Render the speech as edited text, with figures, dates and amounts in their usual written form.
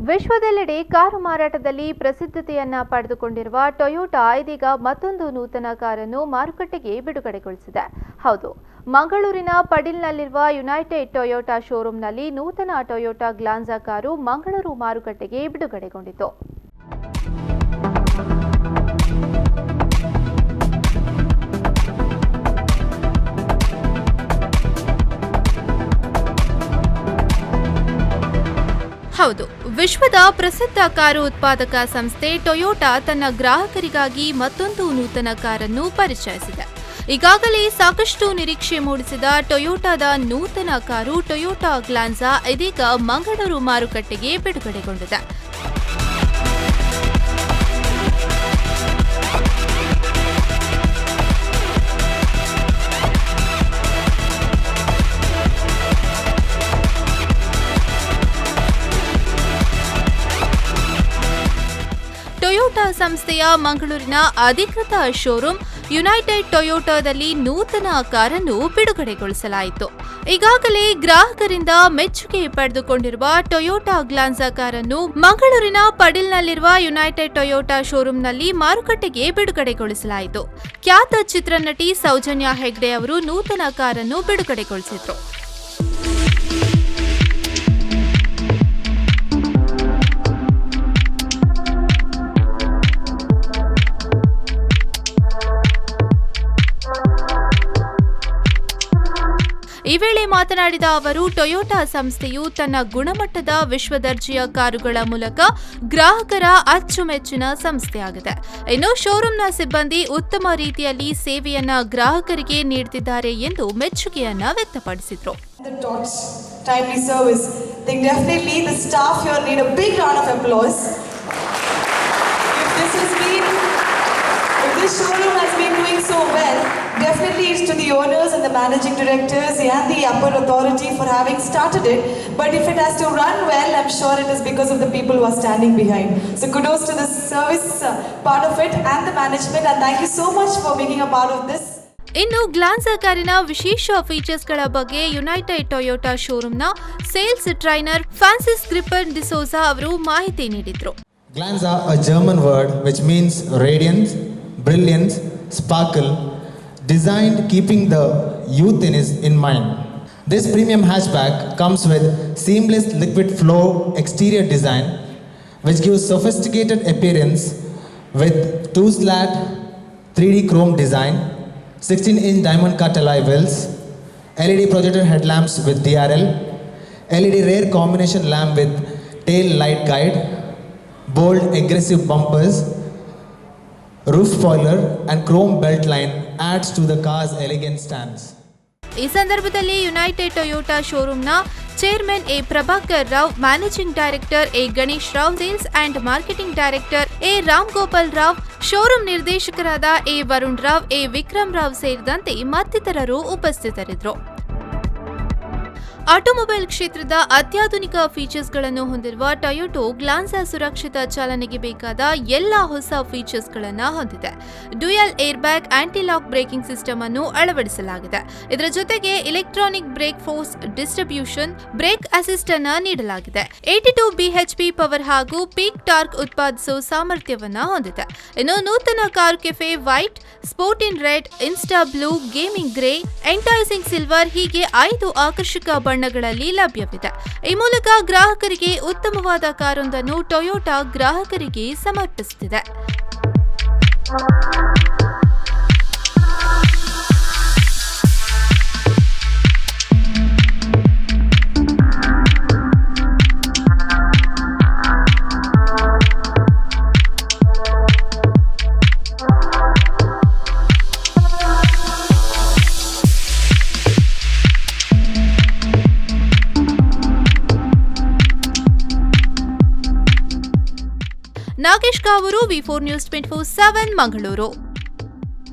ವಿಶ್ವದೆಲ್ಲೆಡೆ ಕಾರು ಮಾರಾಟದಲ್ಲಿ ಪ್ರಸಿದ್ಧತೆಯನ್ನ ಪಡೆದುಕೊಂಡಿರುವ ಟೊಯೋಟಾ ಇದೀಗ ಮತ್ತೊಂದು ನೂತನ ಕಾರನ್ನು ಮಾರುಕಟ್ಟೆಗೆ ಬಿಡುಗಡೆಗೊಳಿಸಿದೆ. ಹೌದು, ಮಂಗಳೂರಿನ ಪಡಿಲ್ನಲ್ಲಿರುವ ಯುನೈಟೆಡ್ ಟೊಯೋಟಾ ಶೋರೂಂನಲ್ಲಿ ನೂತನ ಟೊಯೋಟಾ ಗ್ಲಾನ್ಸಾ ಕಾರು ಮಂಗಳೂರು ಮಾರುಕಟ್ಟೆಗೆ ಬಿಡುಗಡೆಗೊಂಡಿತು. ಹೌದು, ವಿಶ್ವದ ಪ್ರಸಿದ್ಧ ಕಾರು ಉತ್ಪಾದಕ ಸಂಸ್ಥೆ ಟೊಯೋಟಾ ತನ್ನ ಗ್ರಾಹಕರಿಗಾಗಿ ಮತ್ತೊಂದು ನೂತನ ಕಾರನ್ನು ಪರಿಚಯಿಸಿದೆ. ಈಗಾಗಲೇ ಸಾಕಷ್ಟು ನಿರೀಕ್ಷೆ ಮೂಡಿಸಿದ ಟೊಯೋಟಾದ ನೂತನ ಕಾರು ಟೊಯೋಟಾ ಗ್ಲಾನ್ಸಾ ಇದೀಗ ಮಂಗಳೂರು ಮಾರುಕಟ್ಟೆಗೆ ಬಿಡುಗಡೆಗೊಂಡಿದೆ. ಟೊಯೋಟಾ ಸಂಸ್ಥೆಯ ಮಂಗಳೂರಿನ ಅಧಿಕೃತ ಶೋರೂಂ ಯುನೈಟೆಡ್ ಟೊಯೋಟಾದಲ್ಲಿ ನೂತನ ಕಾರನ್ನು ಬಿಡುಗಡೆಗೊಳಿಸಲಾಯಿತು. ಈಗಾಗಲೇ ಗ್ರಾಹಕರಿಂದ ಮೆಚ್ಚುಗೆ ಪಡೆದುಕೊಂಡಿರುವ ಟೊಯೋಟಾ ಗ್ಲಾನ್ಸಾ ಕಾರನ್ನು ಮಂಗಳೂರಿನ ಪಡಿಲ್ನಲ್ಲಿರುವ ಯುನೈಟೆಡ್ ಟೊಯೋಟಾ ಶೋರೂಂನಲ್ಲಿ ಮಾರುಕಟ್ಟೆಗೆ ಬಿಡುಗಡೆಗೊಳಿಸಲಾಯಿತು. ಖ್ಯಾತ ಚಿತ್ರನಟಿ ಸೌಜನ್ಯ ಹೆಗ್ಡೆ ಅವರು ನೂತನ ಕಾರನ್ನು ಬಿಡುಗಡೆಗೊಳಿಸಿದರು. ಈ ವೇಳೆ ಮಾತನಾಡಿದ ಅವರು, ಟೊಯೋಟಾ ಸಂಸ್ಥೆಯು ತನ್ನ ಗುಣಮಟ್ಟದ ವಿಶ್ವದರ್ಜೆಯ ಕಾರುಗಳ ಮೂಲಕ ಗ್ರಾಹಕರ ಅಚ್ಚುಮೆಚ್ಚಿನ ಸಂಸ್ಥೆಯಾಗಿದೆ. ಇನ್ನು ಶೋರೂಂನ ಸಿಬ್ಬಂದಿ ಉತ್ತಮ ರೀತಿಯಲ್ಲಿ ಸೇವೆಯನ್ನ ಗ್ರಾಹಕರಿಗೆ ನೀಡುತ್ತಿದ್ದಾರೆ ಎಂದು ಮೆಚ್ಚುಗೆಯನ್ನ ವ್ಯಕ್ತಪಡಿಸಿದರು. This showroom has been doing so well. Definitely it's to the owners and the managing directors and the upper authority for having started it. But if it has to run well, I'm sure it is because of the people who are standing behind. So kudos to the service part of it and the management, and thank you so much for being a part of this. ಇನ್ನು Glanza ಕಾರಿನ ವಿಶೇಷ ಫೀಚರ್ಸ್ಗಳ ಬಗ್ಗೆ United Toyota ಶೋರೂಂನ sales trainer Francis Gripper D'Souza ಅವರು ಮಾಹಿತಿ ನೀಡಿದರು. Glanza, a German word which means radiance, brilliance, sparkle, designed keeping the youth in mind. This premium hatchback comes with seamless liquid flow exterior design which gives sophisticated appearance with 2-slat 3D chrome design, 16-inch diamond cut alloy wheels, LED projector headlamps with DRL, LED rear combination lamp with tail light guide, bold aggressive bumpers, roof spoiler and chrome belt line adds to the car's elegant stance. ಈ ಸಂದರ್ಭದಲ್ಲಿ United Toyota ಶೋರೂಂನ chairman A Prabhakar Rao, managing director A Ganesh Rao, sales and marketing director A Ram Gopal Rao, showroom ನಿರ್ದೇಶಕರಾದ A Varun Rao, A Vikram Rao ಸೇರಿದಂತೆ ಮತ್ತಿತರರು ಉಪಸ್ಥಿತರಿದ್ದರು. Automobile ಕ್ಷೇತ್ರದ ಅತ್ಯಾಧುನಿಕ ಫೀಚರ್ಸ್ಗಳನ್ನು ಹೊಂದಿರುವ ಟೊಯೋಟಾ ಗ್ಲಾನ್ಸಾ ಸುರಕ್ಷಿತ ಚಾಲನೆಗೆ ಬೇಕಾದ ಎಲ್ಲಾ ಹೊಸ ಫೀಚರ್ಸ್ಗಳನ್ನು ಹೊಂದಿದೆ. Dual air bag, anti lock braking system ಅನ್ನು ಅಳವಡಿಸಲಾಗಿದೆ. ಇದರ ಜೊತೆಗೆ electronic brake force distribution brake assist ಅನ್ನು ನೀಡಲಾಗಿದೆ. 82 BHP ಪವರ್ ಹಾಗೂ ಪೀಕ್ ಟಾರ್ಕ್ ಉತ್ಪಾದಿಸುವ ಸಾಮರ್ಥ್ಯವನ್ನು ಹೊಂದಿದೆ. ಇನ್ನು ನೂತನ car cafe white, sport in red, insta blue, gaming grey, enticing silver ಹೀಗೆ 5 ಆಕರ್ಷಕ ಬಣ್ಣಗಳಲ್ಲಿ ಲಭ್ಯವಿದೆ. ಈ ಮೂಲಕ ಗ್ರಾಹಕರಿಗೆ ಉತ್ತಮವಾದ ಕಾರೊಂದನ್ನು ಟೊಯೋಟಾ ಗ್ರಾಹಕರಿಗೆ ಸಮರ್ಪಿಸುತ್ತಿದೆ. Nagesh Kavoor, V4 News 24/7 Mangaluru.